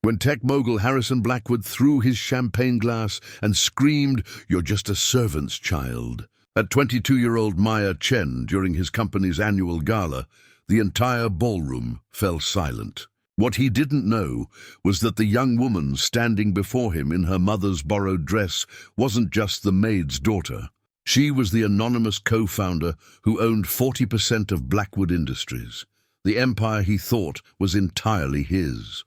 when tech mogul Harrison Blackwood threw his champagne glass and screamed, "You're just a servant's child." At 22-year-old Maya Chen, during his company's annual gala, the entire ballroom fell silent. What he didn't know was that the young woman standing before him in her mother's borrowed dress wasn't just the maid's daughter. She was the anonymous co-founder who owned 40% of Blackwood Industries, the empire he thought was entirely his.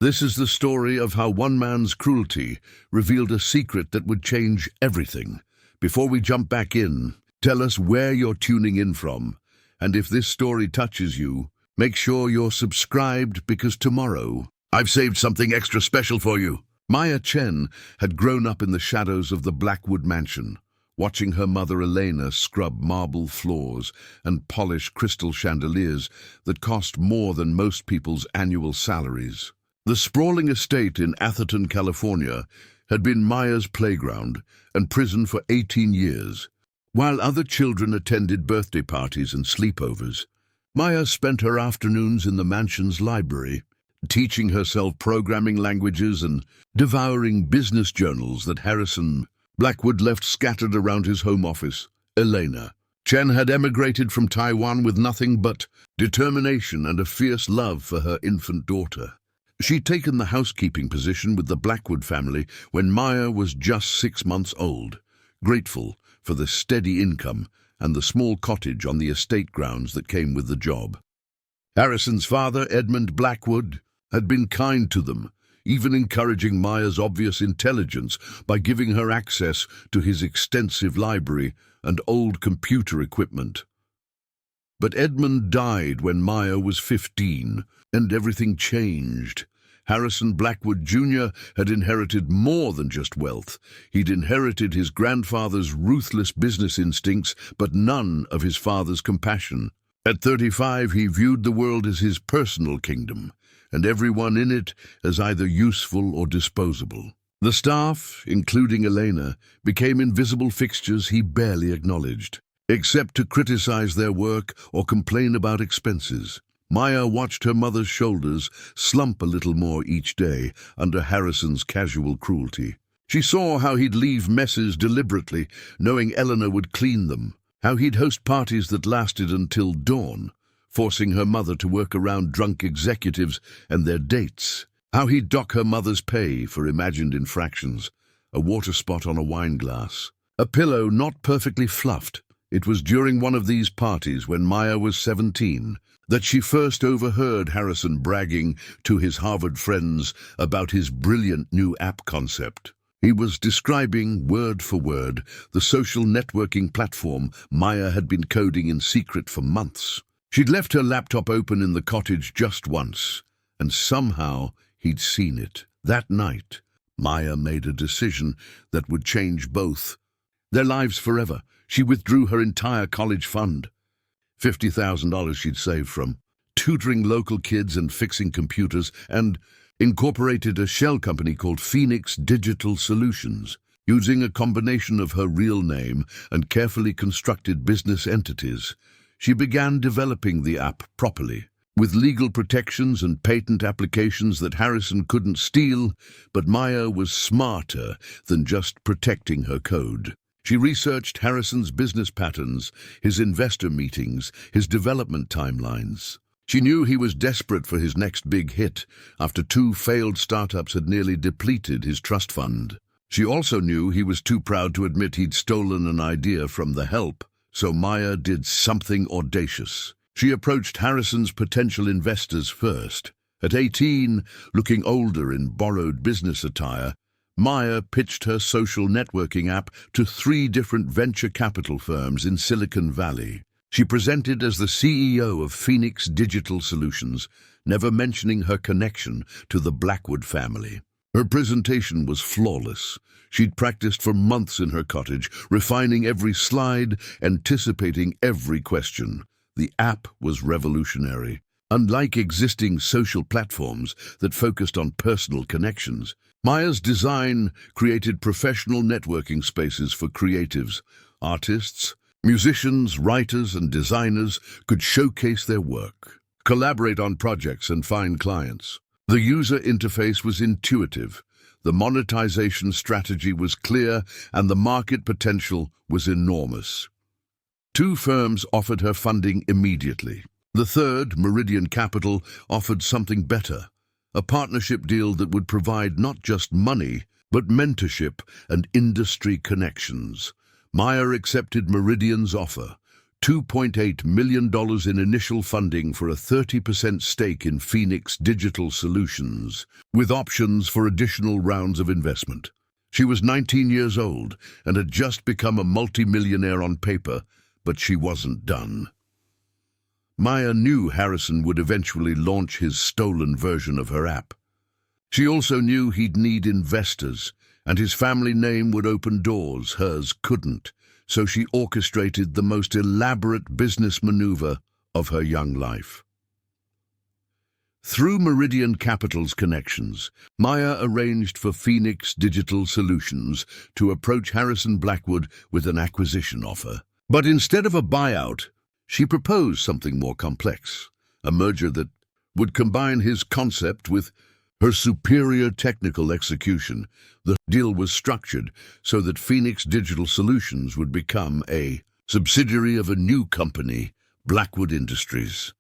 This is the story of how one man's cruelty revealed a secret that would change everything. Before we jump back in, tell us where you're tuning in from, and if this story touches you, make sure you're subscribed, because tomorrow I've saved something extra special for you. Maya Chen had grown up in the shadows of the Blackwood mansion, watching her mother Elena scrub marble floors and polish crystal chandeliers that cost more than most people's annual salaries. The sprawling estate in Atherton, California, had been Maya's playground and prison for 18 years. While other children attended birthday parties and sleepovers, Maya spent her afternoons in the mansion's library, teaching herself programming languages and devouring business journals that Harrison Blackwood left scattered around his home office. Elena Chen had emigrated from Taiwan with nothing but determination and a fierce love for her infant daughter. She'd taken the housekeeping position with the Blackwood family when Maya was just 6 months old, grateful for the steady income and the small cottage on the estate grounds that came with the job. Harrison's father, Edmund Blackwood, had been kind to them, even encouraging Maya's obvious intelligence by giving her access to his extensive library and old computer equipment. But Edmund died when Maya was 15, and everything changed. Harrison Blackwood Jr. had inherited more than just wealth. He'd inherited his grandfather's ruthless business instincts, but none of his father's compassion. At 35, he viewed the world as his personal kingdom, and everyone in it as either useful or disposable. The staff, including Elena, became invisible fixtures he barely acknowledged, except to criticize their work or complain about expenses. Maya watched her mother's shoulders slump a little more each day under Harrison's casual cruelty. She saw how he'd leave messes deliberately, knowing Eleanor would clean them, how he'd host parties that lasted until dawn, forcing her mother to work around drunk executives and their dates, how he'd dock her mother's pay for imagined infractions, a water spot on a wine glass, a pillow not perfectly fluffed. It was during one of these parties, when Maya was 17, that she first overheard Harrison bragging to his Harvard friends about his brilliant new app concept. He was describing, word for word, the social networking platform Maya had been coding in secret for months. She'd left her laptop open in the cottage just once, and somehow he'd seen it. That night, Maya made a decision that would change both their lives forever. She withdrew her entire college fund, $50,000 she'd saved from tutoring local kids and fixing computers, and incorporated a shell company called Phoenix Digital Solutions. Using a combination of her real name and carefully constructed business entities, she began developing the app properly, with legal protections and patent applications that Harrison couldn't steal. But Maya was smarter than just protecting her code. She researched Harrison's business patterns, his investor meetings, his development timelines. She knew he was desperate for his next big hit, after 2 failed startups had nearly depleted his trust fund. She also knew he was too proud to admit he'd stolen an idea from the help, so Maya did something audacious. She approached Harrison's potential investors first. At 18, looking older in borrowed business attire, Maya pitched her social networking app to 3 different venture capital firms in Silicon Valley. She presented as the CEO of Phoenix Digital Solutions, never mentioning her connection to the Blackwood family. Her presentation was flawless. She'd practiced for months in her cottage, refining every slide, anticipating every question. The app was revolutionary. Unlike existing social platforms that focused on personal connections, Maya's design created professional networking spaces for creatives. Artists, musicians, writers, and designers could showcase their work, collaborate on projects, and find clients. The user interface was intuitive, the monetization strategy was clear, and the market potential was enormous. Two firms offered her funding immediately. The third, Meridian Capital, offered something better, a partnership deal that would provide not just money, but mentorship and industry connections. Maya accepted Meridian's offer, $2.8 million in initial funding for a 30% stake in Phoenix Digital Solutions, with options for additional rounds of investment. She was 19 years old and had just become a multimillionaire on paper, but she wasn't done. Maya knew Harrison would eventually launch his stolen version of her app. She also knew he'd need investors, and his family name would open doors hers couldn't, so she orchestrated the most elaborate business maneuver of her young life. Through Meridian Capital's connections, Maya arranged for Phoenix Digital Solutions to approach Harrison Blackwood with an acquisition offer. But instead of a buyout, she proposed something more complex, a merger that would combine his concept with her superior technical execution. The deal was structured so that Phoenix Digital Solutions would become a subsidiary of a new company, Blackwood Industries.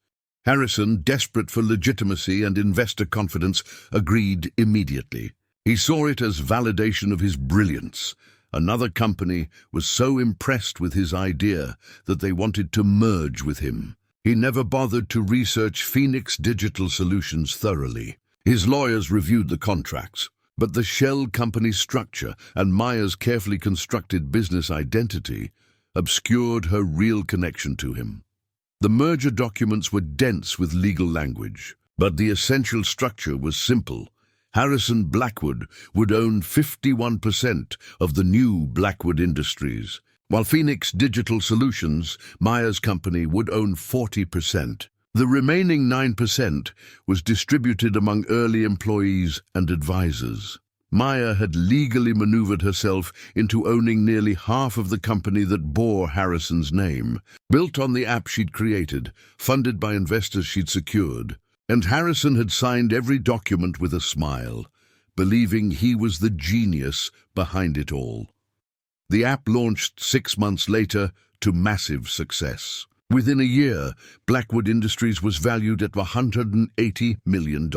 Harrison, desperate for legitimacy and investor confidence, agreed immediately. He saw it as validation of his brilliance. Another company was so impressed with his idea that they wanted to merge with him. He never bothered to research Phoenix Digital Solutions thoroughly. His lawyers reviewed the contracts, but the shell company structure and Maya's carefully constructed business identity obscured her real connection to him. The merger documents were dense with legal language, but the essential structure was simple. Harrison Blackwood would own 51% of the new Blackwood Industries, while Phoenix Digital Solutions, Maya's company, would own 40%. The remaining 9% was distributed among early employees and advisors. Maya had legally maneuvered herself into owning nearly half of the company that bore Harrison's name, built on the app she'd created, funded by investors she'd secured. And Harrison had signed every document with a smile, believing he was the genius behind it all. The app launched 6 months later to massive success. Within a year, Blackwood Industries was valued at $180 million.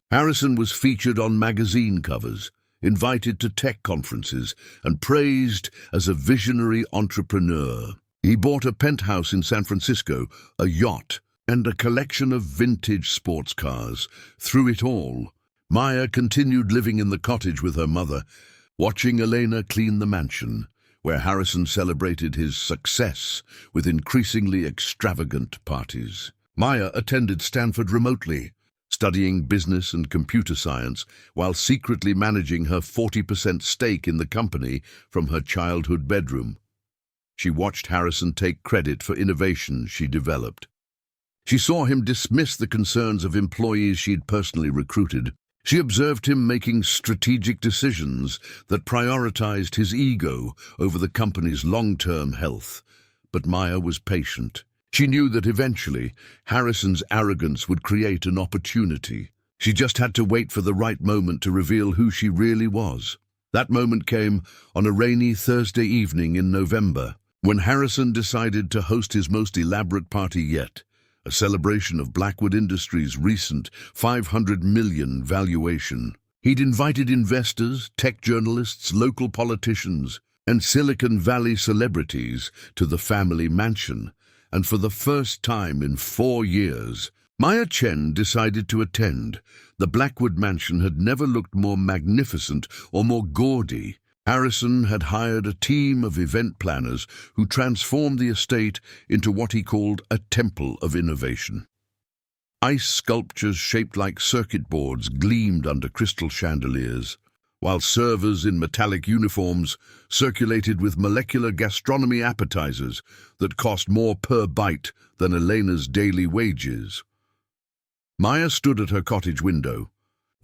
Harrison was featured on magazine covers, invited to tech conferences, and praised as a visionary entrepreneur. He bought a penthouse in San Francisco, a yacht, and a collection of vintage sports cars. Through it all, Maya continued living in the cottage with her mother, watching Elena clean the mansion, where Harrison celebrated his success with increasingly extravagant parties. Maya attended Stanford remotely, studying business and computer science while secretly managing her 40% stake in the company from her childhood bedroom. She watched Harrison take credit for innovations she developed. She saw him dismiss the concerns of employees she'd personally recruited. She observed him making strategic decisions that prioritized his ego over the company's long-term health. But Maya was patient. She knew that eventually Harrison's arrogance would create an opportunity. She just had to wait for the right moment to reveal who she really was. That moment came on a rainy Thursday evening in November, when Harrison decided to host his most elaborate party yet, a celebration of Blackwood Industries' recent $500 million valuation. He'd invited investors, tech journalists, local politicians, and Silicon Valley celebrities to the family mansion, and for the first time in 4 years, Maya Chen decided to attend. The Blackwood mansion had never looked more magnificent or more gaudy. Harrison had hired a team of event planners who transformed the estate into what he called a temple of innovation. Ice sculptures shaped like circuit boards gleamed under crystal chandeliers, while servers in metallic uniforms circulated with molecular gastronomy appetizers that cost more per bite than Elena's daily wages. Maya stood at her cottage window,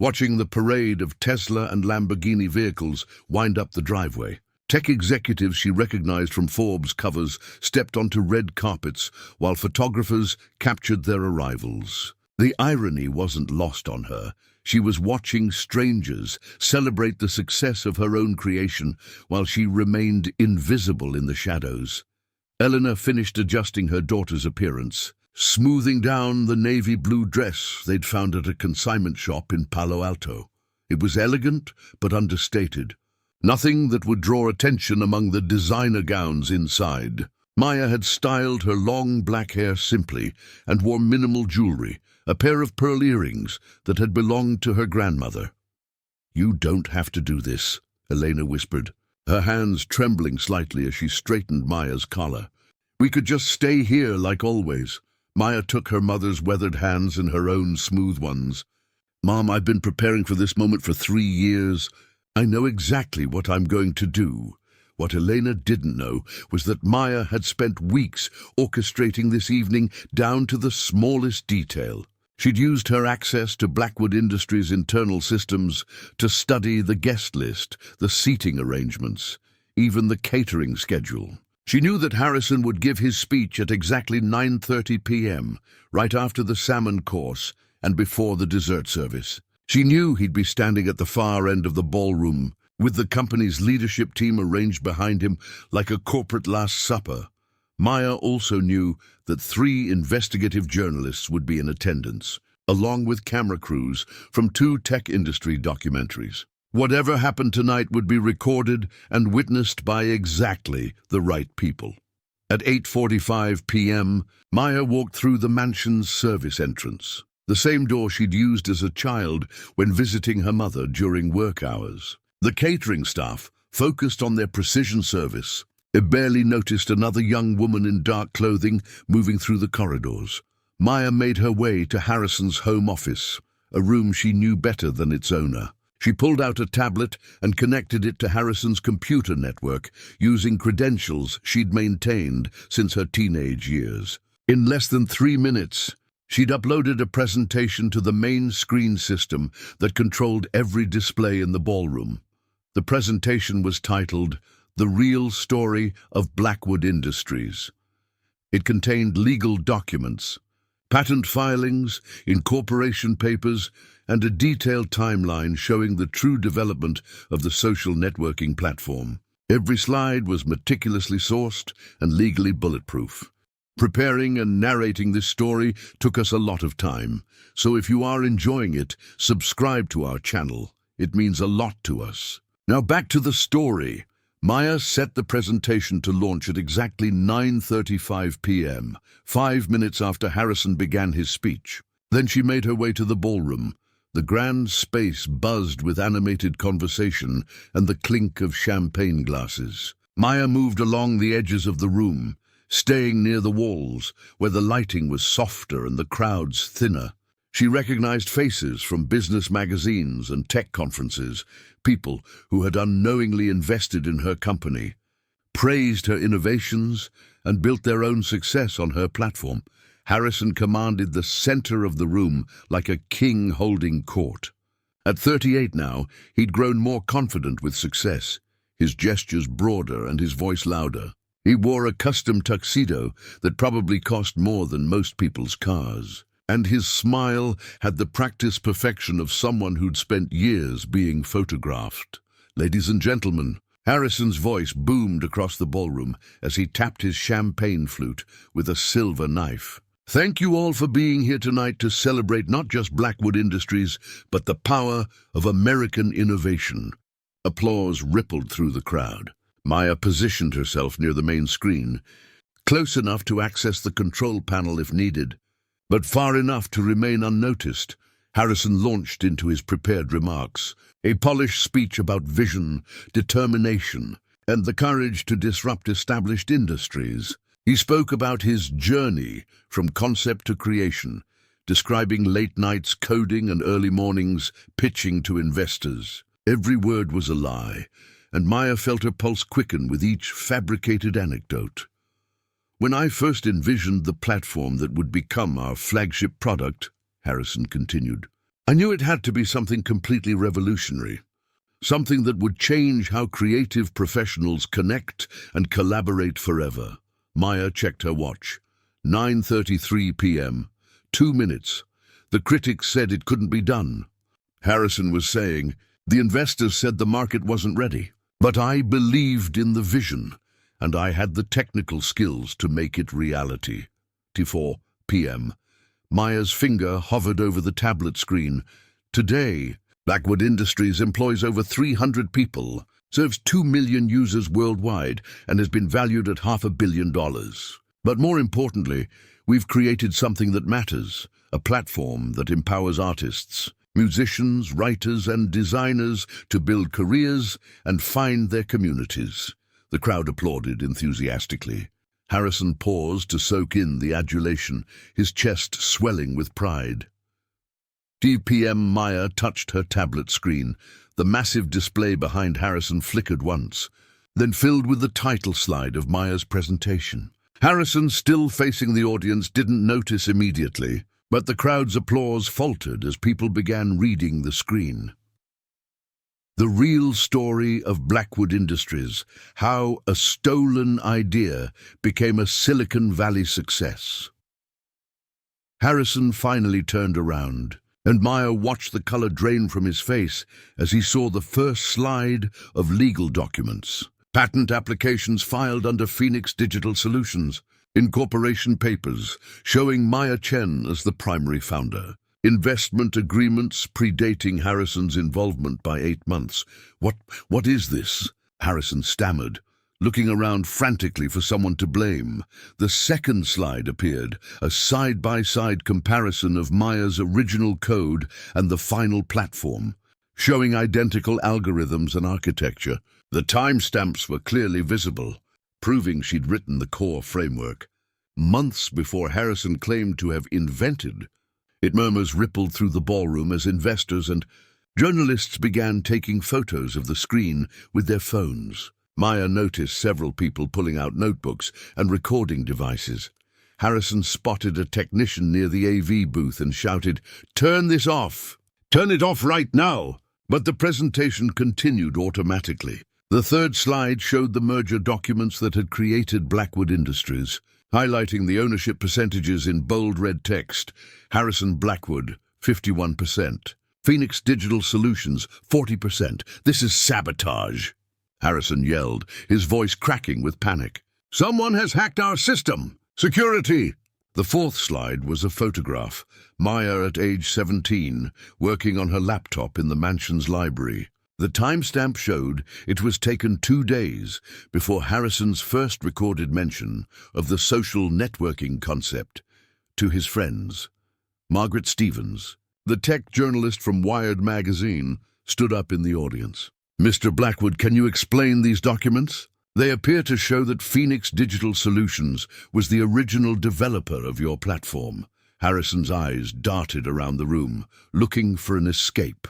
watching the parade of Tesla and Lamborghini vehicles wind up the driveway. Tech executives she recognized from Forbes covers stepped onto red carpets while photographers captured their arrivals. The irony wasn't lost on her. She was watching strangers celebrate the success of her own creation while she remained invisible in the shadows. Eleanor finished adjusting her daughter's appearance, smoothing down the navy blue dress they'd found at a consignment shop in Palo Alto. It was elegant but understated. Nothing that would draw attention among the designer gowns inside. Maya had styled her long black hair simply and wore minimal jewelry, a pair of pearl earrings that had belonged to her grandmother. "You don't have to do this," Elena whispered, her hands trembling slightly as she straightened Maya's collar. "We could just stay here like always." Maya took her mother's weathered hands in her own smooth ones. "Mom, I've been preparing for this moment for 3 years. I know exactly what I'm going to do." What Elena didn't know was that Maya had spent weeks orchestrating this evening down to the smallest detail. She'd used her access to Blackwood Industries' internal systems to study the guest list, the seating arrangements, even the catering schedule. She knew that Harrison would give his speech at exactly 9:30 p.m., right after the salmon course and before the dessert service. She knew he'd be standing at the far end of the ballroom, with the company's leadership team arranged behind him like a corporate Last Supper. Maya also knew that 3 investigative journalists would be in attendance, along with camera crews from 2 tech industry documentaries. Whatever happened tonight would be recorded and witnessed by exactly the right people. At 8:45 p.m., Maya walked through the mansion's service entrance, the same door she'd used as a child when visiting her mother during work hours. The catering staff, focused on their precision service, barely noticed another young woman in dark clothing moving through the corridors. Maya made her way to Harrison's home office, a room she knew better than its owner. She pulled out a tablet and connected it to Harrison's computer network, using credentials she'd maintained since her teenage years. In less than 3 minutes, she'd uploaded a presentation to the main screen system that controlled every display in the ballroom. The presentation was titled, "The Real Story of Blackwood Industries." It contained legal documents, patent filings, incorporation papers, and a detailed timeline showing the true development of the social networking platform. Every slide was meticulously sourced and legally bulletproof. Preparing and narrating this story took us a lot of time, so if you are enjoying it, subscribe to our channel. It means a lot to us. Now back to the story. Maya set the presentation to launch at exactly 9:35 p.m., 5 minutes after Harrison began his speech. Then she made her way to the ballroom. The grand space buzzed with animated conversation and the clink of champagne glasses. Maya moved along the edges of the room, staying near the walls, where the lighting was softer and the crowds thinner. She recognized faces from business magazines and tech conferences, people who had unknowingly invested in her company, praised her innovations, and built their own success on her platform. Harrison commanded the center of the room like a king holding court. At 38 now, he'd grown more confident with success, his gestures broader and his voice louder. He wore a custom tuxedo that probably cost more than most people's cars. And his smile had the practiced perfection of someone who'd spent years being photographed. "Ladies and gentlemen," Harrison's voice boomed across the ballroom as he tapped his champagne flute with a silver knife. "Thank you all for being here tonight to celebrate not just Blackwood Industries, but the power of American innovation." Applause rippled through the crowd. Maya positioned herself near the main screen, close enough to access the control panel if needed, but far enough to remain unnoticed. Harrison launched into his prepared remarks, a polished speech about vision, determination, and the courage to disrupt established industries. He spoke about his journey from concept to creation, describing late nights coding and early mornings pitching to investors. Every word was a lie, and Maya felt her pulse quicken with each fabricated anecdote. "When I first envisioned the platform that would become our flagship product," Harrison continued, "I knew it had to be something completely revolutionary, something that would change how creative professionals connect and collaborate forever." Maya checked her watch. 9:33 p.m. 2 minutes. The critics said it couldn't be done. Harrison was saying, the investors said the market wasn't ready. But I believed in the vision, and I had the technical skills to make it reality. 4 p.m. Maya's finger hovered over the tablet screen. Today, Blackwood Industries employs over 300 people, serves 2 million users worldwide, and has been valued at $500 million. But more importantly, we've created something that matters, a platform that empowers artists, musicians, writers, and designers to build careers and find their communities. The crowd applauded enthusiastically. Harrison paused to soak in the adulation, his chest swelling with pride. 2 p.m. Maya touched her tablet screen. The massive display behind Harrison flickered once, then filled with the title slide of Maya's presentation. Harrison, still facing the audience, didn't notice immediately, but the crowd's applause faltered as people began reading the screen. The real story of Blackwood Industries, how a stolen idea became a Silicon Valley success. Harrison finally turned around, and Maya watched the color drain from his face as he saw the first slide of legal documents. Patent applications filed under Phoenix Digital Solutions, incorporation papers showing Maya Chen as the primary founder. Investment agreements predating Harrison's involvement by 8 months. What is this? Harrison stammered, looking around frantically for someone to blame. The second slide appeared, a side-by-side comparison of Maya's original code and the final platform, showing identical algorithms and architecture. The timestamps were clearly visible, proving she'd written the core framework. Months before Harrison claimed to have invented it. Murmurs rippled through the ballroom as investors and journalists began taking photos of the screen with their phones. Maya noticed several people pulling out notebooks and recording devices. Harrison spotted a technician near the AV booth and shouted, "Turn this off! Turn it off right now!" But the presentation continued automatically. The third slide showed the merger documents that had created Blackwood Industries, highlighting the ownership percentages in bold red text. Harrison Blackwood, 51%. Phoenix Digital Solutions, 40%. This is sabotage. Harrison yelled, his voice cracking with panic. Someone has hacked our system! Security! The fourth slide was a photograph. Maya at age 17, working on her laptop in the mansion's library. The timestamp showed it was taken 2 days before Harrison's first recorded mention of the social networking concept to his friends. Margaret Stevens, the tech journalist from Wired magazine, stood up in the audience. "Mr. Blackwood, can you explain these documents? They appear to show that Phoenix Digital Solutions was the original developer of your platform." Harrison's eyes darted around the room, looking for an escape.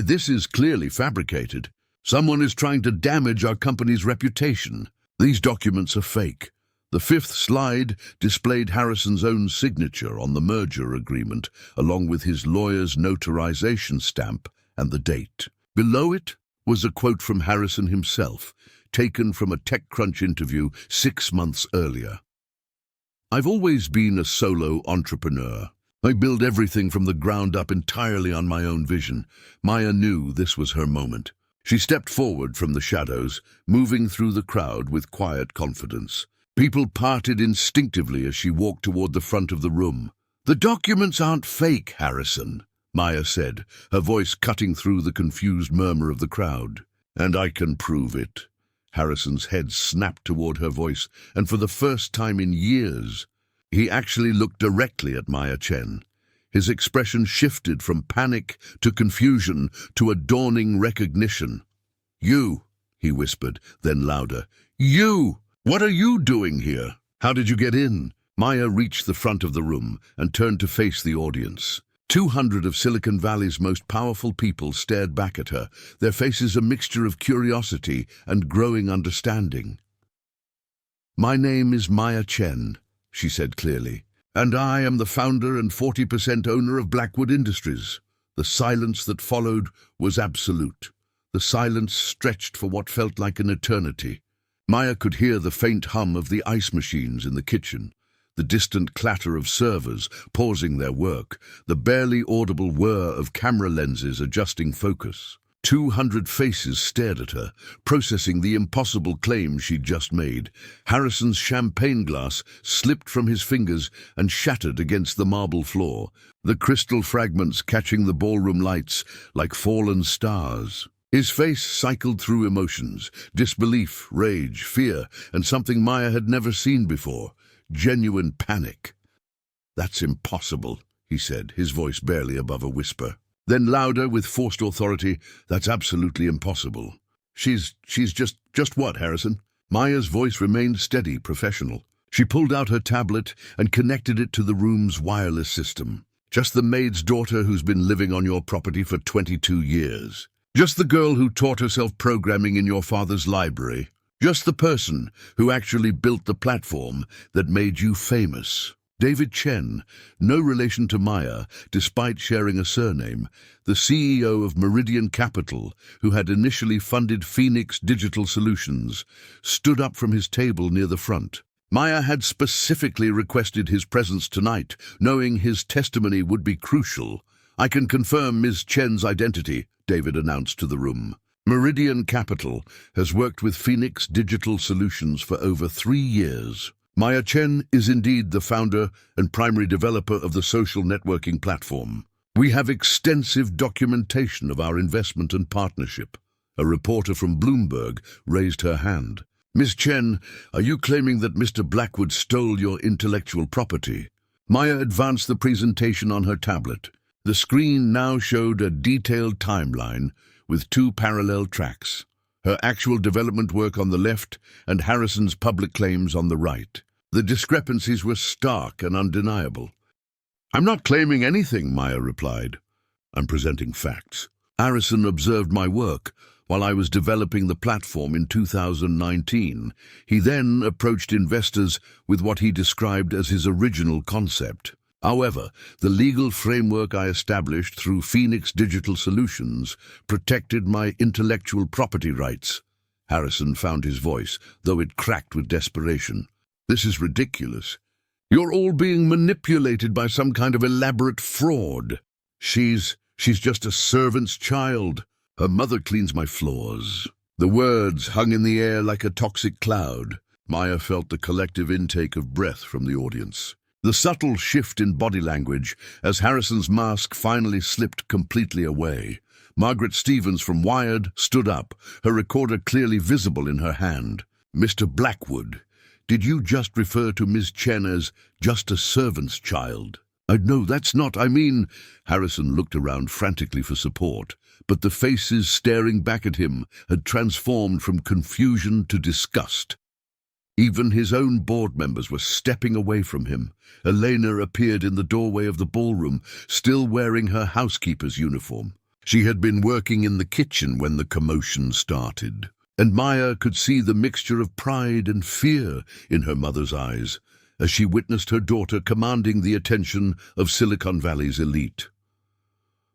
This is clearly fabricated. Someone is trying to damage our company's reputation. These documents are fake. The fifth slide displayed Harrison's own signature on the merger agreement, along with his lawyer's notarization stamp and the date. Below it was a quote from Harrison himself, taken from a TechCrunch interview 6 months earlier. "I've always been a solo entrepreneur. I build everything from the ground up entirely on my own vision." Maya knew this was her moment. She stepped forward from the shadows, moving through the crowd with quiet confidence. People parted instinctively as she walked toward the front of the room. "The documents aren't fake, Harrison," Maya said, her voice cutting through the confused murmur of the crowd. "And I can prove it." Harrison's head snapped toward her voice, and for the first time in years, he actually looked directly at Maya Chen. His expression shifted from panic to confusion to a dawning recognition. "You," he whispered, then louder. "You! What are you doing here? How did you get in?" Maya reached the front of the room and turned to face the audience. 200 of Silicon Valley's most powerful people stared back at her, their faces a mixture of curiosity and growing understanding. "My name is Maya Chen," she said clearly, "and I am the founder and 40% owner of Blackwood Industries." The silence that followed was absolute. The silence stretched for what felt like an eternity. Maya could hear the faint hum of the ice machines in the kitchen, the distant clatter of servers pausing their work, the barely audible whir of camera lenses adjusting focus. 200 faces stared at her, processing the impossible claim she'd just made. Harrison's champagne glass slipped from his fingers and shattered against the marble floor, the crystal fragments catching the ballroom lights like fallen stars. His face cycled through emotions: disbelief, rage, fear, and something Maya had never seen before: genuine panic. "That's impossible," he said, his voice barely above a whisper. Then louder, with forced authority, "That's absolutely impossible." She's just what, Harrison?" Maya's voice remained steady, professional. She pulled out her tablet and connected it to the room's wireless system. "Just the maid's daughter who's been living on your property for 22 years. Just the girl who taught herself programming in your father's library. Just the person who actually built the platform that made you famous." David Chen, no relation to Maya, despite sharing a surname, the CEO of Meridian Capital, who had initially funded Phoenix Digital Solutions, stood up from his table near the front. Maya had specifically requested his presence tonight, knowing his testimony would be crucial. "I can confirm Ms. Chen's identity," David announced to the room. Meridian Capital has worked with Phoenix Digital Solutions for over 3 years. Maya Chen is indeed the founder and primary developer of the social networking platform. "We have extensive documentation of our investment and partnership." A reporter from Bloomberg raised her hand. "Ms. Chen, are you claiming that Mr. Blackwood stole your intellectual property?" Maya advanced the presentation on her tablet. The screen now showed a detailed timeline with 2 parallel tracks: her actual development work on the left and Harrison's public claims on the right. The discrepancies were stark and undeniable. "I'm not claiming anything," Maya replied. "I'm presenting facts. Harrison observed my work while I was developing the platform in 2019. He then approached investors with what he described as his original concept. However, the legal framework I established through Phoenix Digital Solutions protected my intellectual property rights." Harrison found his voice, though it cracked with desperation. "This is ridiculous. You're all being manipulated by some kind of elaborate fraud. She's just a servant's child. Her mother cleans my floors." The words hung in the air like a toxic cloud. Maya felt the collective intake of breath from the audience. The subtle shift in body language as Harrison's mask finally slipped completely away. Margaret Stevens from Wired stood up, her recorder clearly visible in her hand. "Mr. Blackwood, did you just refer to Ms. Chen as just a servant's child?" No, that's not, I mean..." Harrison looked around frantically for support, but the faces staring back at him had transformed from confusion to disgust. Even his own board members were stepping away from him. Elena appeared in the doorway of the ballroom, still wearing her housekeeper's uniform. She had been working in the kitchen when the commotion started, and Maya could see the mixture of pride and fear in her mother's eyes as she witnessed her daughter commanding the attention of Silicon Valley's elite.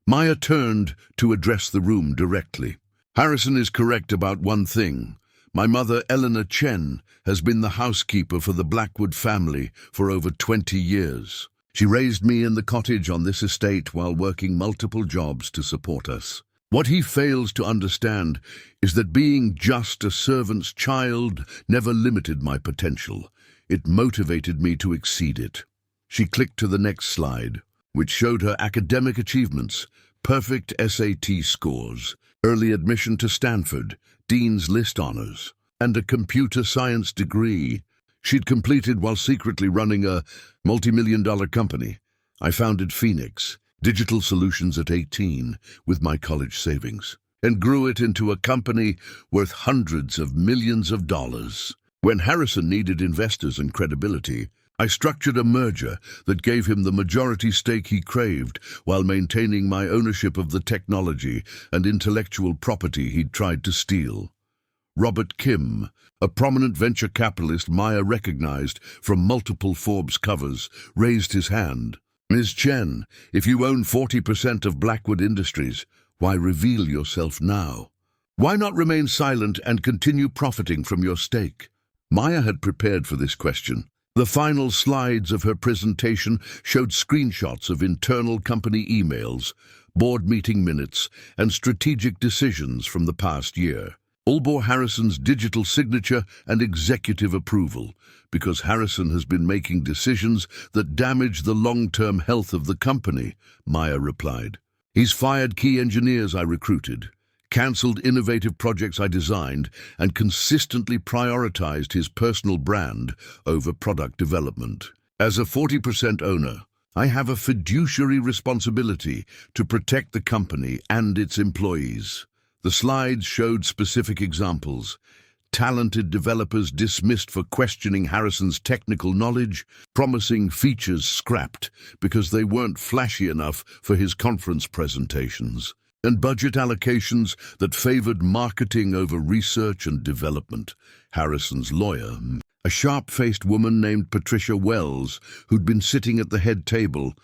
Maya turned to address the room directly. "Harrison is correct about one thing. My mother, Eleanor Chen, has been the housekeeper for the Blackwood family for over 20 years. She raised me in the cottage on this estate while working multiple jobs to support us. What he fails to understand is that being just a servant's child never limited my potential. It motivated me to exceed it." She clicked to the next slide, which showed her academic achievements: perfect SAT scores, early admission to Stanford, Dean's List honors, and a computer science degree she'd completed while secretly running a multi-million-dollar company. "I founded Phoenix Digital Solutions at 18 with my college savings, and grew it into a company worth hundreds of millions of dollars. When Harrison needed investors and credibility, I structured a merger that gave him the majority stake he craved while maintaining my ownership of the technology and intellectual property he'd tried to steal." Robert Kim, a prominent venture capitalist Maya recognized from multiple Forbes covers, raised his hand. "Ms. Chen, if you own 40% of Blackwood Industries, why reveal yourself now? Why not remain silent and continue profiting from your stake?" Maya had prepared for this question, The final slides of her presentation showed screenshots of internal company emails, board meeting minutes, and strategic decisions from the past year. All bore Harrison's digital signature and executive approval, because Harrison has been making decisions that damage the long-term health of the company, Maya replied. He's fired key engineers I recruited, cancelled innovative projects I designed, and consistently prioritized his personal brand over product development. As a 40% owner, I have a fiduciary responsibility to protect the company and its employees. The slides showed specific examples. Talented developers dismissed for questioning Harrison's technical knowledge, promising features scrapped because they weren't flashy enough for his conference presentations, and budget allocations that favored marketing over research and development. Harrison's lawyer, a sharp-faced woman named Patricia Wells, who'd been sitting at the head table,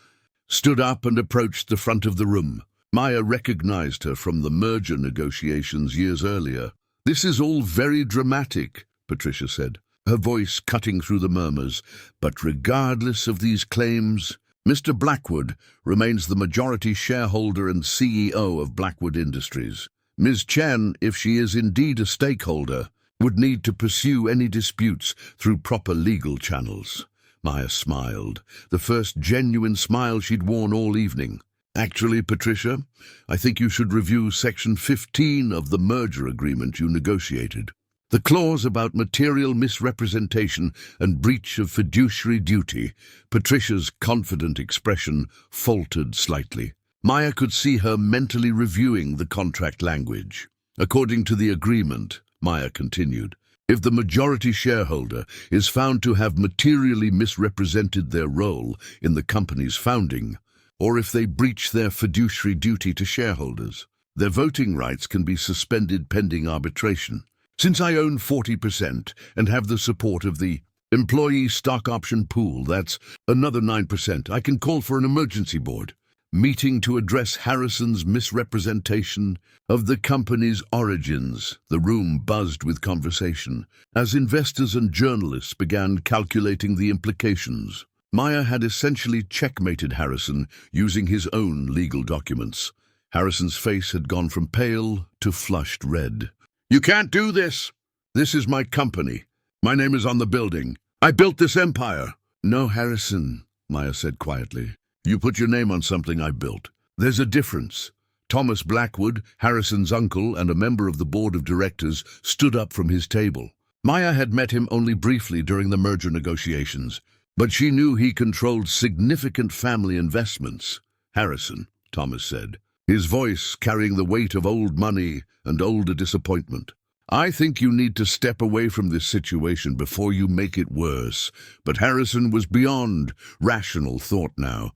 stood up and approached the front of the room. Maya recognized her from the merger negotiations years earlier. "This is all very dramatic," Patricia said, her voice cutting through the murmurs. "But regardless of these claims, Mr. Blackwood remains the majority shareholder and CEO of Blackwood Industries. Ms. Chen, if she is indeed a stakeholder, would need to pursue any disputes through proper legal channels." Maya smiled, the first genuine smile she'd worn all evening. "Actually, Patricia, I think you should review Section 15 of the merger agreement you negotiated. The clause about material misrepresentation and breach of fiduciary duty." Patricia's confident expression faltered slightly. Maya could see her mentally reviewing the contract language. "According to the agreement," Maya continued, "if the majority shareholder is found to have materially misrepresented their role in the company's founding, or if they breach their fiduciary duty to shareholders, their voting rights can be suspended pending arbitration. Since I own 40% and have the support of the employee stock option pool, that's another 9%, I can call for an emergency board meeting to address Harrison's misrepresentation of the company's origins." The room buzzed with conversation as investors and journalists began calculating the implications. Maya had essentially checkmated Harrison using his own legal documents. Harrison's face had gone from pale to flushed red. "You can't do this! This is my company. My name is on the building. I built this empire." "No, Harrison," Maya said quietly. "You put your name on something I built. There's a difference." Thomas Blackwood, Harrison's uncle and a member of the board of directors, stood up from his table. Maya had met him only briefly during the merger negotiations, but she knew he controlled significant family investments. "Harrison," Thomas said, his voice carrying the weight of old money and older disappointment, "I think you need to step away from this situation before you make it worse." But Harrison was beyond rational thought now.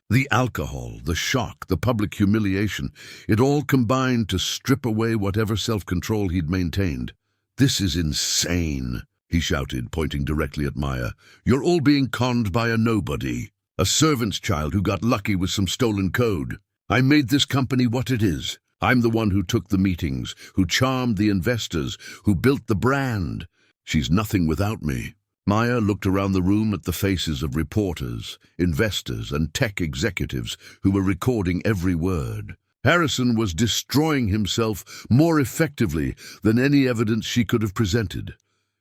The alcohol, the shock, the public humiliation, it all combined to strip away whatever self-control he'd maintained. "This is insane," he shouted, pointing directly at Maya. "You're all being conned by a nobody, a servant's child who got lucky with some stolen code. I made this company what it is. I'm the one who took the meetings, who charmed the investors, who built the brand. She's nothing without me." Maya looked around the room at the faces of reporters, investors, and tech executives who were recording every word. Harrison was destroying himself more effectively than any evidence she could have presented.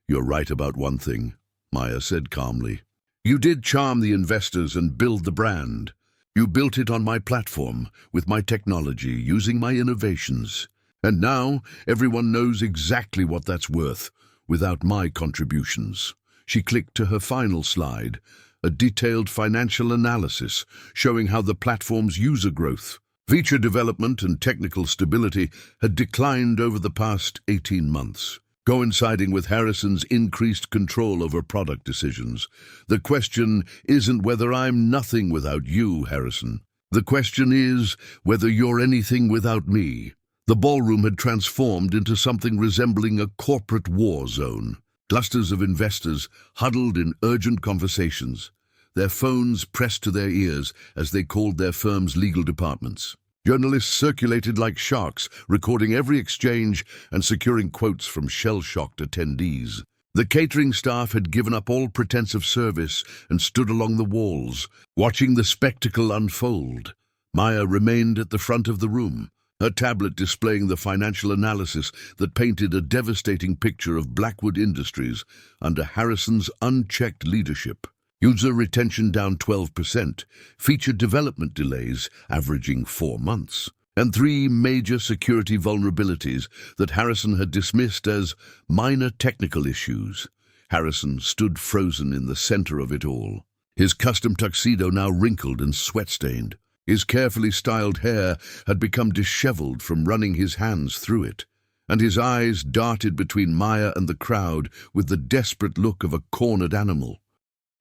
"You're right about one thing," Maya said calmly. "You did charm the investors and build the brand. You built it on my platform, with my technology, using my innovations. And now everyone knows exactly what that's worth, without my contributions." She clicked to her final slide, a detailed financial analysis showing how the platform's user growth, feature development, and technical stability had declined over the past 18 months. Coinciding with Harrison's increased control over product decisions. "The question isn't whether I'm nothing without you, Harrison. The question is whether you're anything without me." The ballroom had transformed into something resembling a corporate war zone. Clusters of investors huddled in urgent conversations, their phones pressed to their ears as they called their firm's legal departments. Journalists circulated like sharks, recording every exchange and securing quotes from shell-shocked attendees. The catering staff had given up all pretense of service and stood along the walls, watching the spectacle unfold. Maya remained at the front of the room, her tablet displaying the financial analysis that painted a devastating picture of Blackwood Industries under Harrison's unchecked leadership. User retention down 12%, feature development delays averaging 4 months, and 3 major security vulnerabilities that Harrison had dismissed as minor technical issues. Harrison stood frozen in the center of it all, his custom tuxedo now wrinkled and sweat-stained. His carefully styled hair had become disheveled from running his hands through it, and his eyes darted between Maya and the crowd with the desperate look of a cornered animal.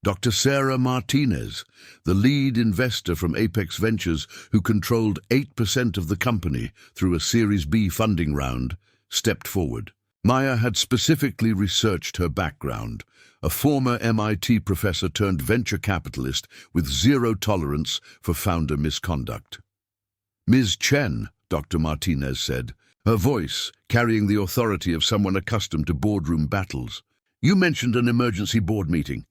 Dr. Sarah Martinez, the lead investor from Apex Ventures who controlled 8% of the company through a Series B funding round, stepped forward. Maya had specifically researched her background, a former MIT professor turned venture capitalist with zero tolerance for founder misconduct. "Ms. Chen," Dr. Martinez said, her voice carrying the authority of someone accustomed to boardroom battles. "You mentioned an emergency board meeting.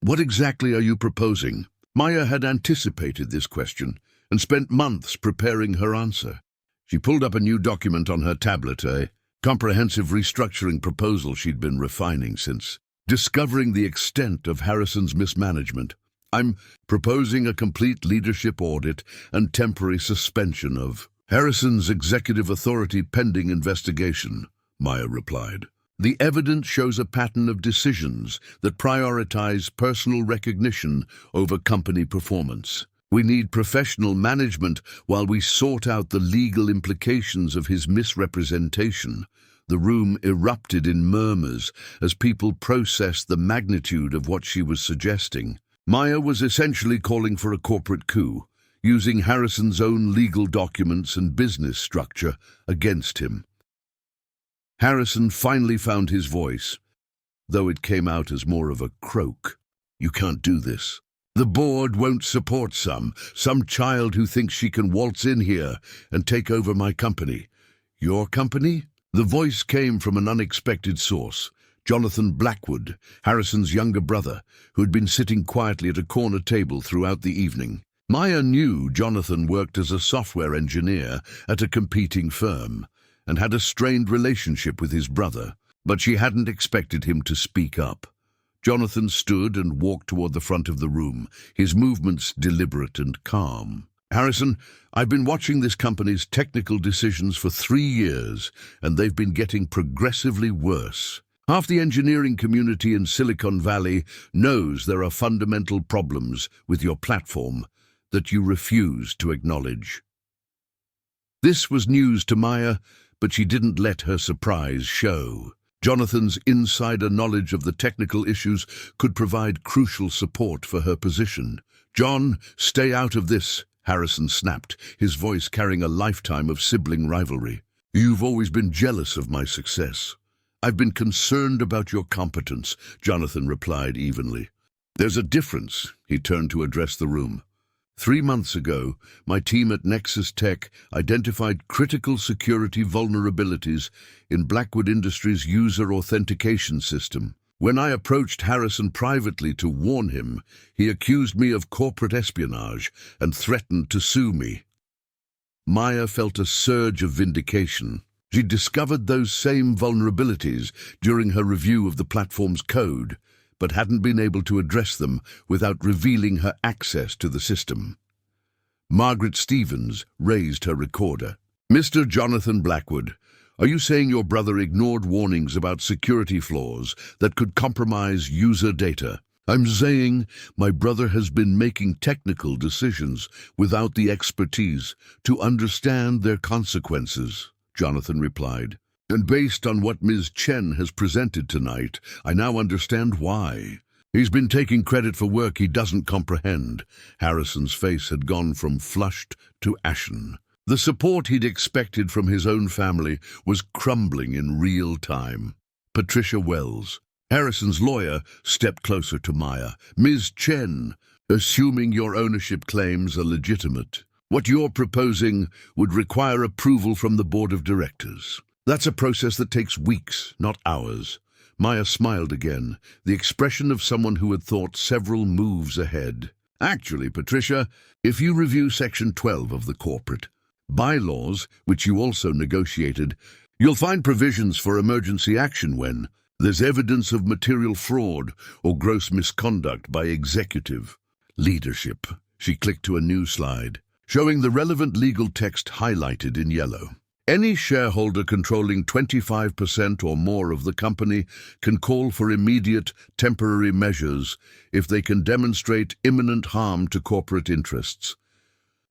What exactly are you proposing?" Maya had anticipated this question and spent months preparing her answer. She pulled up a new document on her tablet, a comprehensive restructuring proposal she'd been refining since discovering the extent of Harrison's mismanagement. "I'm proposing a complete leadership audit and temporary suspension of Harrison's executive authority pending investigation," Maya replied. "The evidence shows a pattern of decisions that prioritize personal recognition over company performance. We need professional management while we sort out the legal implications of his misrepresentation." The room erupted in murmurs as people processed the magnitude of what she was suggesting. Maya was essentially calling for a corporate coup, using Harrison's own legal documents and business structure against him. Harrison finally found his voice, though it came out as more of a croak. "You can't do this. The board won't support some child who thinks she can waltz in here and take over my company." "Your company?" The voice came from an unexpected source, Jonathan Blackwood, Harrison's younger brother, who had been sitting quietly at a corner table throughout the evening. Maya knew Jonathan worked as a software engineer at a competing firm and had a strained relationship with his brother, but she hadn't expected him to speak up. Jonathan stood and walked toward the front of the room, his movements deliberate and calm. "Harrison, I've been watching this company's technical decisions for 3 years, and they've been getting progressively worse. Half the engineering community in Silicon Valley knows there are fundamental problems with your platform that you refuse to acknowledge." This was news to Maya, but she didn't let her surprise show. Jonathan's insider knowledge of the technical issues could provide crucial support for her position. "John, stay out of this," Harrison snapped, his voice carrying a lifetime of sibling rivalry. "You've always been jealous of my success." "I've been concerned about your competence," Jonathan replied evenly. "There's a difference," he turned to address the room. 3 months ago, my team at Nexus Tech identified critical security vulnerabilities in Blackwood Industries' user authentication system. When I approached Harrison privately to warn him, he accused me of corporate espionage and threatened to sue me. Maya felt a surge of vindication. She discovered those same vulnerabilities during her review of the platform's code, but hadn't been able to address them without revealing her access to the system. Margaret Stevens raised her recorder. "Mr. Jonathan Blackwood, are you saying your brother ignored warnings about security flaws that could compromise user data?" "I'm saying my brother has been making technical decisions without the expertise to understand their consequences," Jonathan replied. "And based on what Ms. Chen has presented tonight, I now understand why. He's been taking credit for work he doesn't comprehend." Harrison's face had gone from flushed to ashen. The support he'd expected from his own family was crumbling in real time. Patricia Wells, Harrison's lawyer, stepped closer to Maya. "Ms. Chen, assuming your ownership claims are legitimate, what you're proposing would require approval from the board of directors. That's a process that takes weeks, not hours. Maya smiled again, the expression of someone who had thought several moves ahead. Actually, Patricia, if you review Section 12 of the corporate bylaws, which you also negotiated, you'll find provisions for emergency action when there's evidence of material fraud or gross misconduct by executive leadership. She clicked to a new slide, showing the relevant legal text highlighted in yellow. Any shareholder controlling 25% or more of the company can call for immediate, temporary measures if they can demonstrate imminent harm to corporate interests.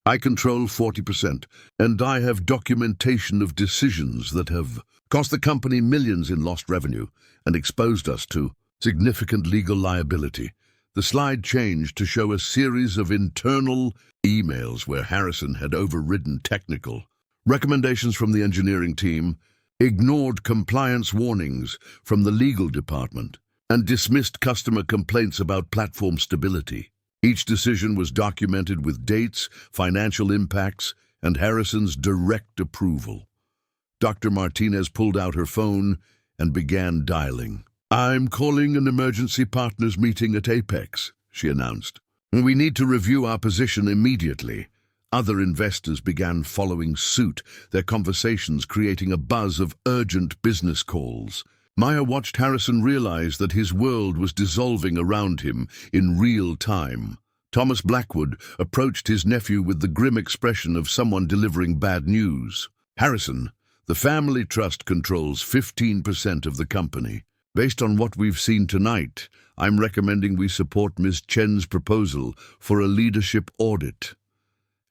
I control 40%, and I have documentation of decisions that have cost the company millions in lost revenue and exposed us to significant legal liability. The slide changed to show a series of internal emails where Harrison had overridden technical recommendations from the engineering team, ignored compliance warnings from the legal department, and dismissed customer complaints about platform stability. Each decision was documented with dates, financial impacts, and Harrison's direct approval. Dr. Martinez pulled out her phone and began dialing. "I'm calling an emergency partners meeting at Apex," she announced. "We need to review our position immediately." Other investors began following suit, their conversations creating a buzz of urgent business calls. Maya watched Harrison realize that his world was dissolving around him in real time. Thomas Blackwood approached his nephew with the grim expression of someone delivering bad news. "Harrison, the family trust controls 15% of the company. Based on what we've seen tonight, I'm recommending we support Ms. Chen's proposal for a leadership audit."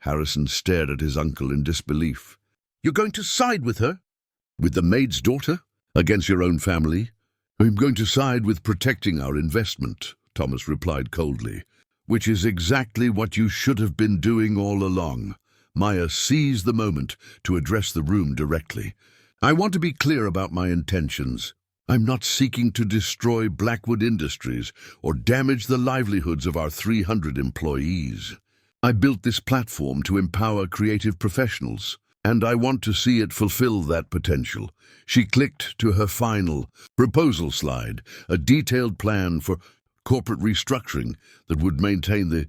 Harrison stared at his uncle in disbelief. "You're going to side with her? With the Maid's daughter? Against your own family?" "I'm going to side with protecting our investment," Thomas replied coldly. "Which is exactly what you should have been doing all along." Maya seized the moment to address the room directly. "I want to be clear about my intentions. I'm not seeking to destroy Blackwood Industries or damage the livelihoods of our 300 employees. I built this platform to empower creative professionals, and I want to see it fulfill that potential." She clicked to her final proposal slide, a detailed plan for corporate restructuring that would maintain the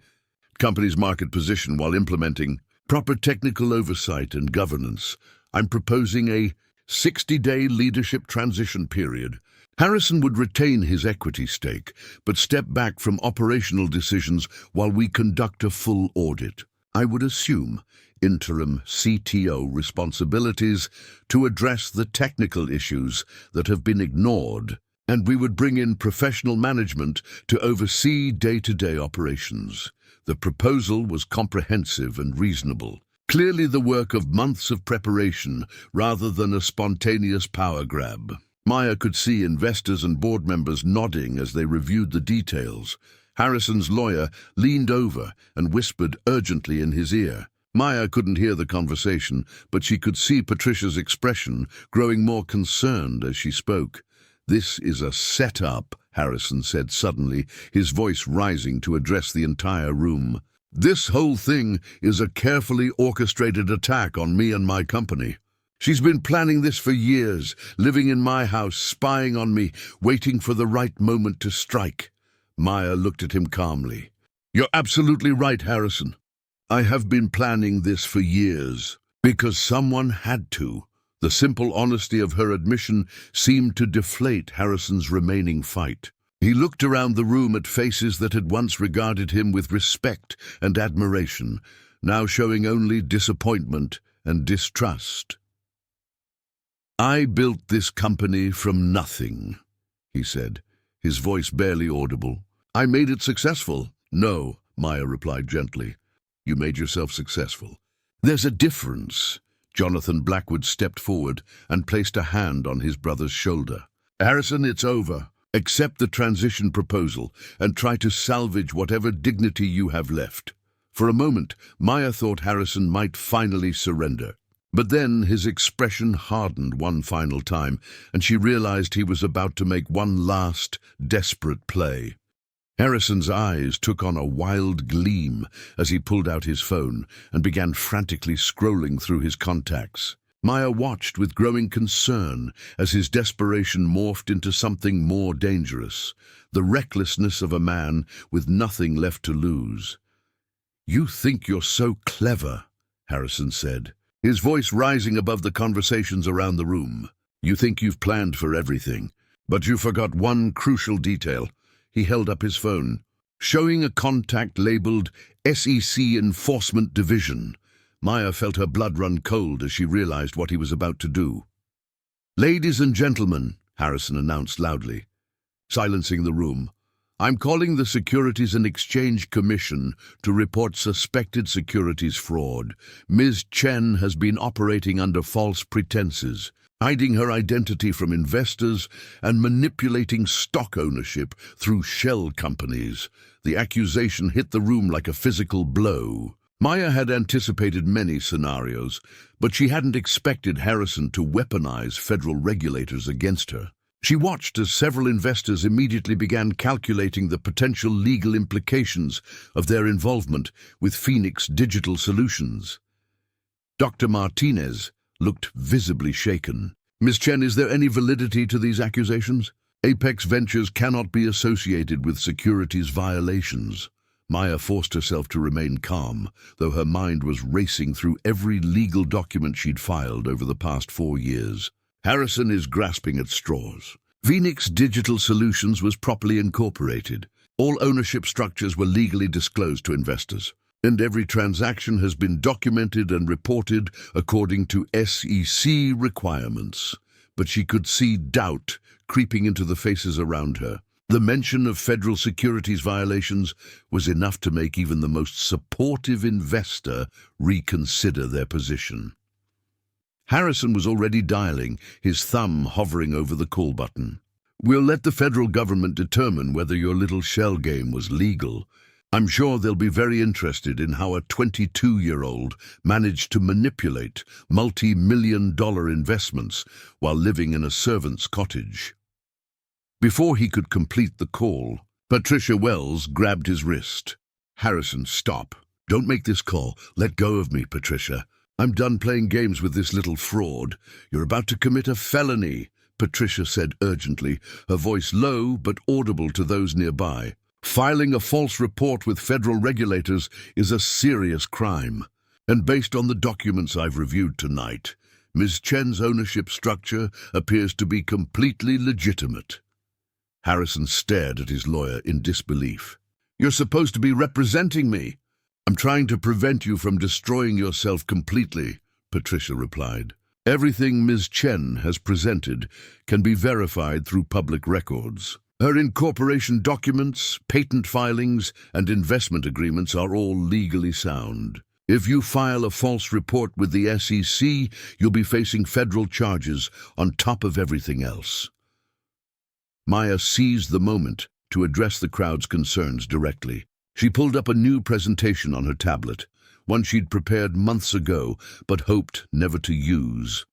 company's market position while implementing proper technical oversight and governance. "I'm proposing a 60-day leadership transition period. Harrison would retain his equity stake, but step back from operational decisions while we conduct a full audit. I would assume interim CTO responsibilities to address the technical issues that have been ignored, and we would bring in professional management to oversee day-to-day operations." The proposal was comprehensive and reasonable, clearly the work of months of preparation rather than a spontaneous power grab. Maya could see investors and board members nodding as they reviewed the details. Harrison's lawyer leaned over and whispered urgently in his ear. Maya couldn't hear the conversation, but she could see Patricia's expression growing more concerned as she spoke. "This is a setup," Harrison said suddenly, his voice rising to address the entire room. "This whole thing is a carefully orchestrated attack on me and my company. She's been planning this for years, living in my house, spying on me, waiting for the right moment to strike." Maya looked at him calmly. "You're absolutely right, Harrison. I have been planning this for years, because someone had to." The simple honesty of her admission seemed to deflate Harrison's remaining fight. He looked around the room at faces that had once regarded him with respect and admiration, now showing only disappointment and distrust. "I built this company from nothing," he said, his voice barely audible. "I made it successful." "No," Maya replied gently. "You made yourself successful. There's a difference." Jonathan Blackwood stepped forward and placed a hand on his brother's shoulder. "Harrison, it's over. Accept the transition proposal and try to salvage whatever dignity you have left." For a moment, Maya thought Harrison might finally surrender. But then his expression hardened one final time, and she realized he was about to make one last, desperate play. Harrison's eyes took on a wild gleam as he pulled out his phone and began frantically scrolling through his contacts. Maya watched with growing concern as his desperation morphed into something more dangerous, the recklessness of a man with nothing left to lose. "You think you're so clever," Harrison said, his voice rising above the conversations around the room. "You think you've planned for everything, but you forgot one crucial detail." He held up his phone, showing a contact labeled SEC Enforcement Division. Maya felt her blood run cold as she realized what he was about to do. "Ladies and gentlemen," Harrison announced loudly, silencing the room, "I'm calling the Securities and Exchange Commission to report suspected securities fraud. Ms. Chen has been operating under false pretenses, hiding her identity from investors and manipulating stock ownership through shell companies." The accusation hit the room like a physical blow. Maya had anticipated many scenarios, but she hadn't expected Harrison to weaponize federal regulators against her. She watched as several investors immediately began calculating the potential legal implications of their involvement with Phoenix Digital Solutions. Dr. Martinez looked visibly shaken. "Ms. Chen, is there any validity to these accusations? Apex Ventures cannot be associated with securities violations." Maya forced herself to remain calm, though her mind was racing through every legal document she'd filed over the past 4 years. Harrison is grasping at straws. Phoenix Digital Solutions was properly incorporated. All ownership structures were legally disclosed to investors, and every transaction has been documented and reported according to SEC requirements. But she could see doubt creeping into the faces around her. The mention of federal securities violations was enough to make even the most supportive investor reconsider their position. Harrison was already dialing, his thumb hovering over the call button. "We'll let the federal government determine whether your little shell game was legal. I'm sure they'll be very interested in how a 22-year-old managed to manipulate multi-million-dollar investments while living in a servant's cottage." Before he could complete the call, Patricia Wells grabbed his wrist. "Harrison, stop. Don't make this call. Let go of me, Patricia. I'm done playing games with this little fraud. You're about to commit a felony," Patricia said urgently, her voice low but audible to those nearby. "Filing a false report with federal regulators is a serious crime. And based on the documents I've reviewed tonight, Ms. Chen's ownership structure appears to be completely legitimate." Harrison stared at his lawyer in disbelief. "You're supposed to be representing me." "I'm trying to prevent you from destroying yourself completely," Patricia replied. "Everything Ms. Chen has presented can be verified through public records. Her incorporation documents, patent filings, and investment agreements are all legally sound. If you file a false report with the SEC, you'll be facing federal charges on top of everything else." Maya seized the moment to address the crowd's concerns directly. She pulled up a new presentation on her tablet, one she'd prepared months ago but hoped never to use.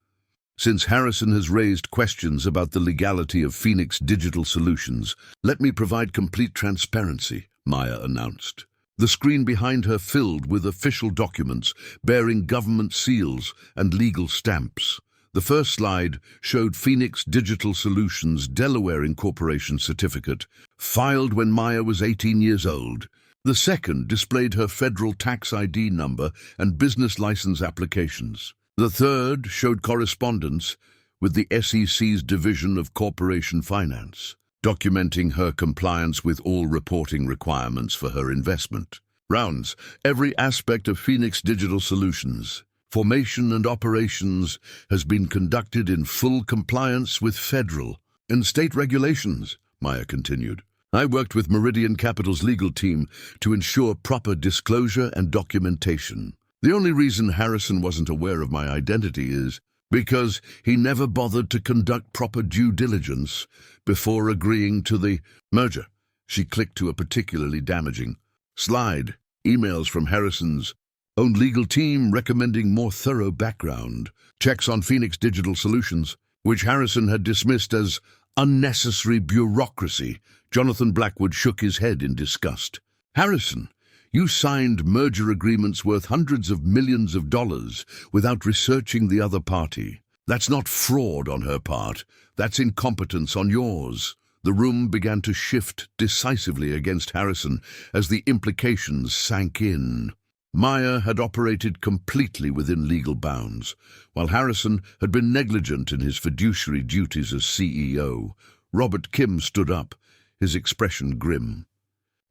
"Since Harrison has raised questions about the legality of Phoenix Digital Solutions, let me provide complete transparency," Maya announced. The screen behind her filled with official documents bearing government seals and legal stamps. The first slide showed Phoenix Digital Solutions' Delaware Incorporation certificate, filed when Maya was 18 years old. The second displayed her federal tax ID number and business license applications. The third showed correspondence with the SEC's Division of Corporation Finance, documenting her compliance with all reporting requirements for her investment. Rounds, every aspect of Phoenix Digital Solutions, formation and operations, has been conducted in full compliance with federal and state regulations, Maya continued. I worked with Meridian Capital's legal team to ensure proper disclosure and documentation. The only reason Harrison wasn't aware of my identity is because he never bothered to conduct proper due diligence before agreeing to the merger. She clicked to a particularly damaging slide. Emails from Harrison's own legal team recommending more thorough background checks on Phoenix Digital Solutions, which Harrison had dismissed as unnecessary bureaucracy. Jonathan Blackwood shook his head in disgust. Harrison, You signed merger agreements worth hundreds of millions of dollars without researching the other party. That's not fraud on her part. That's incompetence on yours. The room began to shift decisively against Harrison as the implications sank in. Maya had operated completely within legal bounds, while Harrison had been negligent in his fiduciary duties as CEO. Robert Kim stood up, his expression grim.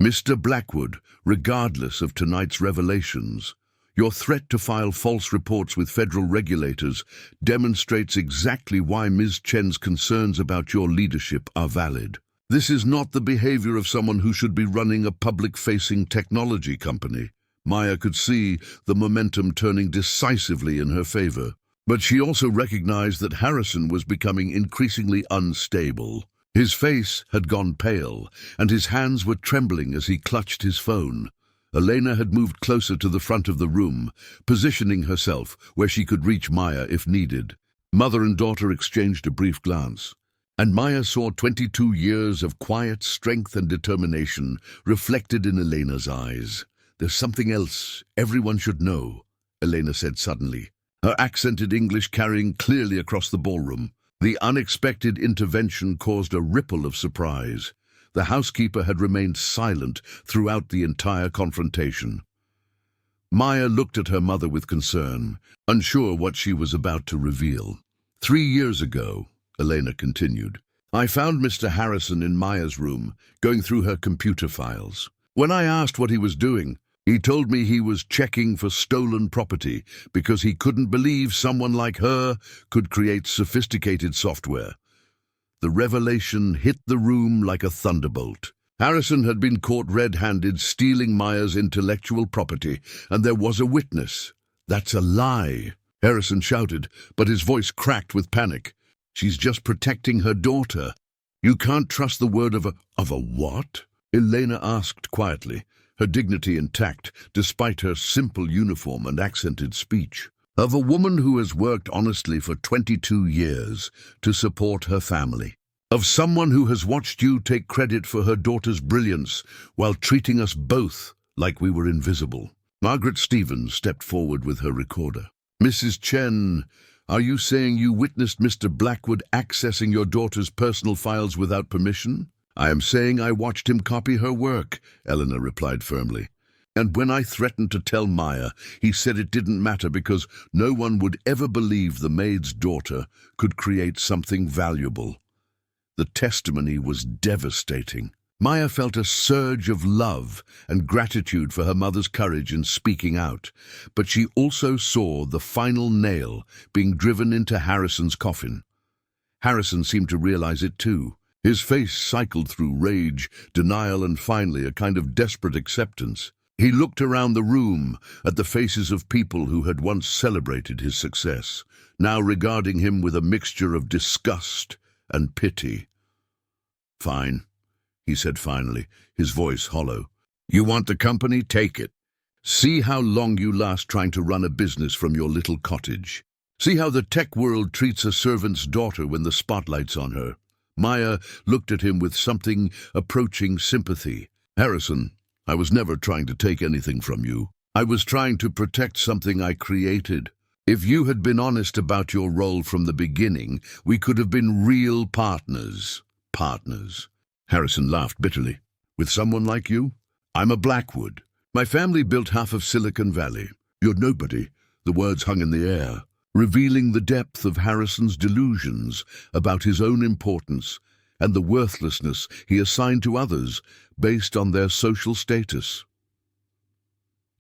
Mr. Blackwood, regardless of tonight's revelations, your threat to file false reports with federal regulators demonstrates exactly why Ms. Chen's concerns about your leadership are valid. This is not the behavior of someone who should be running a public-facing technology company. Maya could see the momentum turning decisively in her favor, but she also recognized that Harrison was becoming increasingly unstable. His face had gone pale, and his hands were trembling as he clutched his phone. Elena had moved closer to the front of the room, positioning herself where she could reach Maya if needed. Mother and daughter exchanged a brief glance, and Maya saw 22 years of quiet strength and determination reflected in Elena's eyes. "There's something else everyone should know," Elena said suddenly, her accented English carrying clearly across the ballroom. The unexpected intervention caused a ripple of surprise. The housekeeper had remained silent throughout the entire confrontation. Maya looked at her mother with concern, unsure what she was about to reveal. 3 years ago, Elena continued, I found Mr. Harrison in Maya's room, going through her computer files. When I asked what he was doing, he told me he was checking for stolen property because he couldn't believe someone like her could create sophisticated software. The revelation hit the room like a thunderbolt. Harrison had been caught red-handed stealing Maya's intellectual property, and there was a witness. "That's a lie," Harrison shouted, but his voice cracked with panic. "She's just protecting her daughter." "You can't trust the word of a what?" Elena asked quietly, her dignity intact despite her simple uniform and accented speech. "Of a woman who has worked honestly for 22 years to support her family. Of someone who has watched you take credit for her daughter's brilliance while treating us both like we were invisible." Margaret Stevens stepped forward with her recorder. "Mrs. Chen, are you saying you witnessed Mr. Blackwood accessing your daughter's personal files without permission?" "I am saying I watched him copy her work," Eleanor replied firmly. "And when I threatened to tell Maya, he said it didn't matter because no one would ever believe the maid's daughter could create something valuable." The testimony was devastating. Maya felt a surge of love and gratitude for her mother's courage in speaking out, but she also saw the final nail being driven into Harrison's coffin. Harrison seemed to realize it too. His face cycled through rage, denial, and finally a kind of desperate acceptance. He looked around the room at the faces of people who had once celebrated his success, now regarding him with a mixture of disgust and pity. "Fine," he said finally, his voice hollow. "You want the company? Take it. See how long you last trying to run a business from your little cottage. See how the tech world treats a servant's daughter when the spotlight's on her." Maya looked at him with something approaching sympathy. "Harrison, I was never trying to take anything from you. I was trying to protect something I created. If you had been honest about your role from the beginning, we could have been real partners." "Partners?" Harrison laughed bitterly. "With someone like you? I'm a Blackwood. My family built half of Silicon Valley. You're nobody." The words hung in the air, revealing the depth of Harrison's delusions about his own importance and the worthlessness he assigned to others based on their social status.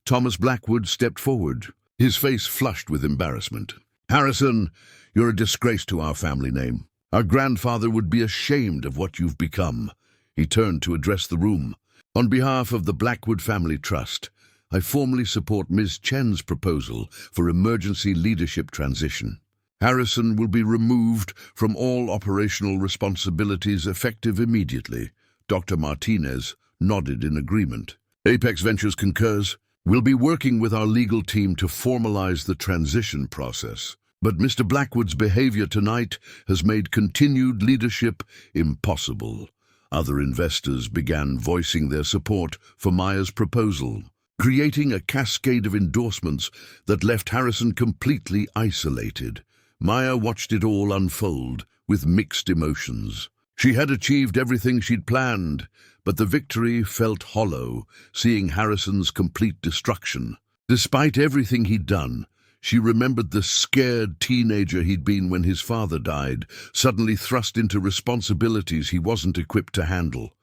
Thomas Blackwood stepped forward, his face flushed with embarrassment. "Harrison, you're a disgrace to our family name. Our grandfather would be ashamed of what you've become." He turned to address the room. "On behalf of the Blackwood Family Trust, I formally support Ms. Chen's proposal for emergency leadership transition. Harrison will be removed from all operational responsibilities effective immediately." Dr. Martinez nodded in agreement. "Apex Ventures concurs. We'll be working with our legal team to formalize the transition process. But Mr. Blackwood's behavior tonight has made continued leadership impossible." Other investors began voicing their support for Maya's proposal. creating a cascade of endorsements that left Harrison completely isolated. Maya watched it all unfold with mixed emotions. She had achieved everything she'd planned, but the victory felt hollow, seeing Harrison's complete destruction. Despite everything he'd done, she remembered the scared teenager he'd been when his father died, suddenly thrust into responsibilities he wasn't equipped to handle.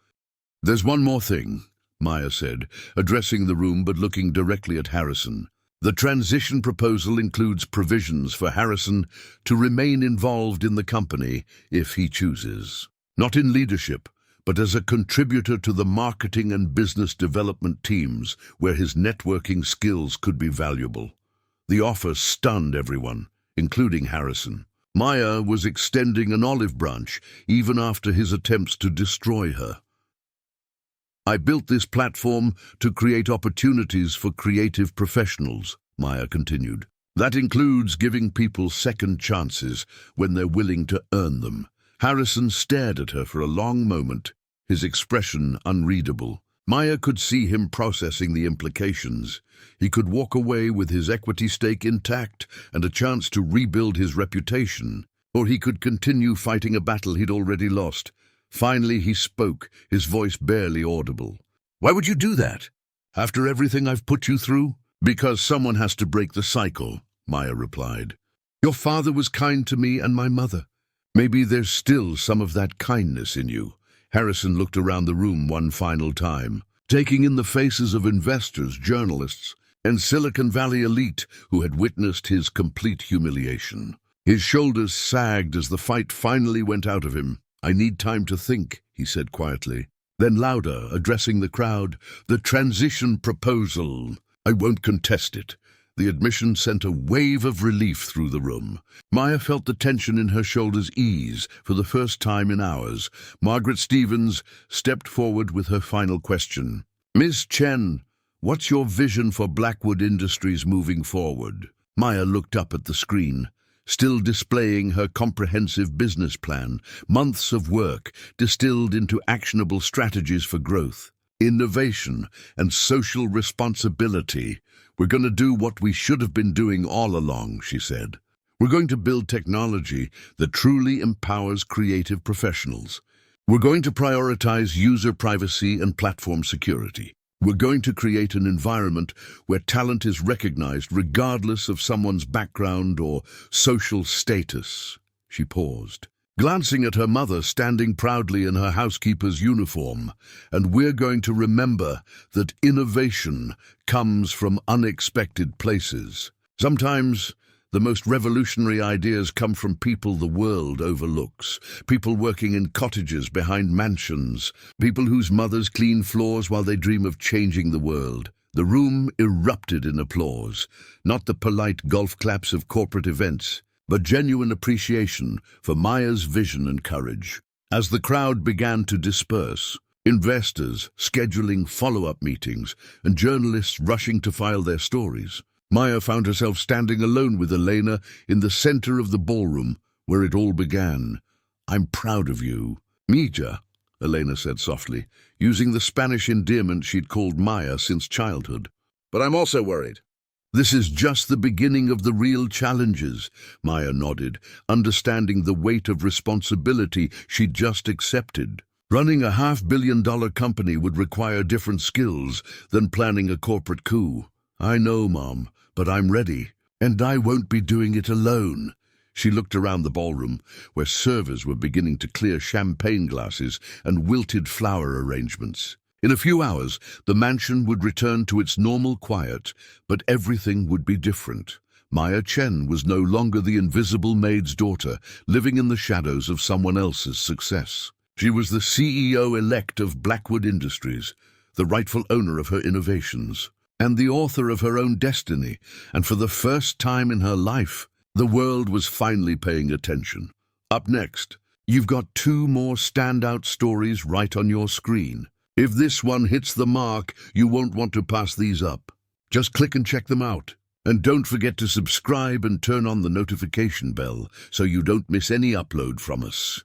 "There's one more thing," Maya said, addressing the room but looking directly at Harrison. "The transition proposal includes provisions for Harrison to remain involved in the company if he chooses. Not in leadership, but as a contributor to the marketing and business development teams where his networking skills could be valuable." The offer stunned everyone, including Harrison. Maya was extending an olive branch even after his attempts to destroy her. "I built this platform to create opportunities for creative professionals," Maya continued. "That includes giving people second chances when they're willing to earn them." Harrison stared at her for a long moment, his expression unreadable. Maya could see him processing the implications. He could walk away with his equity stake intact and a chance to rebuild his reputation, or he could continue fighting a battle he'd already lost. Finally he spoke, his voice barely audible. "Why would you do that? After everything I've put you through?" "Because someone has to break the cycle," Maya replied. "Your father was kind to me and my mother. Maybe there's still some of that kindness in you." Harrison looked around the room one final time, taking in the faces of investors, journalists, and Silicon Valley elite who had witnessed his complete humiliation. His shoulders sagged as the fight finally went out of him. "I need time to think," he said quietly. Then louder, addressing the crowd, "The transition proposal. I won't contest it." The admission sent a wave of relief through the room. Maya felt the tension in her shoulders ease for the first time in hours. Margaret Stevens stepped forward with her final question. "Ms. Chen, what's your vision for Blackwood Industries moving forward?" Maya looked up at the screen, still displaying her comprehensive business plan, months of work distilled into actionable strategies for growth, innovation, and social responsibility. "We're going to do what we should have been doing all along," she said. "We're going to build technology that truly empowers creative professionals. We're going to prioritize user privacy and platform security. We're going to create an environment where talent is recognized regardless of someone's background or social status." She paused, glancing at her mother standing proudly in her housekeeper's uniform. "And we're going to remember that innovation comes from unexpected places. Sometimes the most revolutionary ideas come from people the world overlooks. People working in cottages behind mansions. People whose mothers clean floors while they dream of changing the world." The room erupted in applause, not the polite golf claps of corporate events, but genuine appreciation for Maya's vision and courage. As the crowd began to disperse, investors scheduling follow-up meetings and journalists rushing to file their stories, Maya found herself standing alone with Elena in the center of the ballroom where it all began. "I'm proud of you." "Mija," Elena said softly, using the Spanish endearment she'd called Maya since childhood. "But I'm also worried." "This is just the beginning of the real challenges," Maya nodded, understanding the weight of responsibility she'd just accepted. Running a $500 million company would require different skills than planning a corporate coup. "I know, Mom, but I'm ready, and I won't be doing it alone." She looked around the ballroom, where servers were beginning to clear champagne glasses and wilted flower arrangements. In a few hours, the mansion would return to its normal quiet, but everything would be different. Maya Chen was no longer the invisible maid's daughter, living in the shadows of someone else's success. She was the CEO-elect of Blackwood Industries, the rightful owner of her innovations, and the author of her own destiny. And for the first time in her life, the world was finally paying attention. Up next, you've got 2 more standout stories right on your screen. If this one hits the mark, you won't want to pass these up. Just click and check them out. And don't forget to subscribe and turn on the notification bell so you don't miss any upload from us.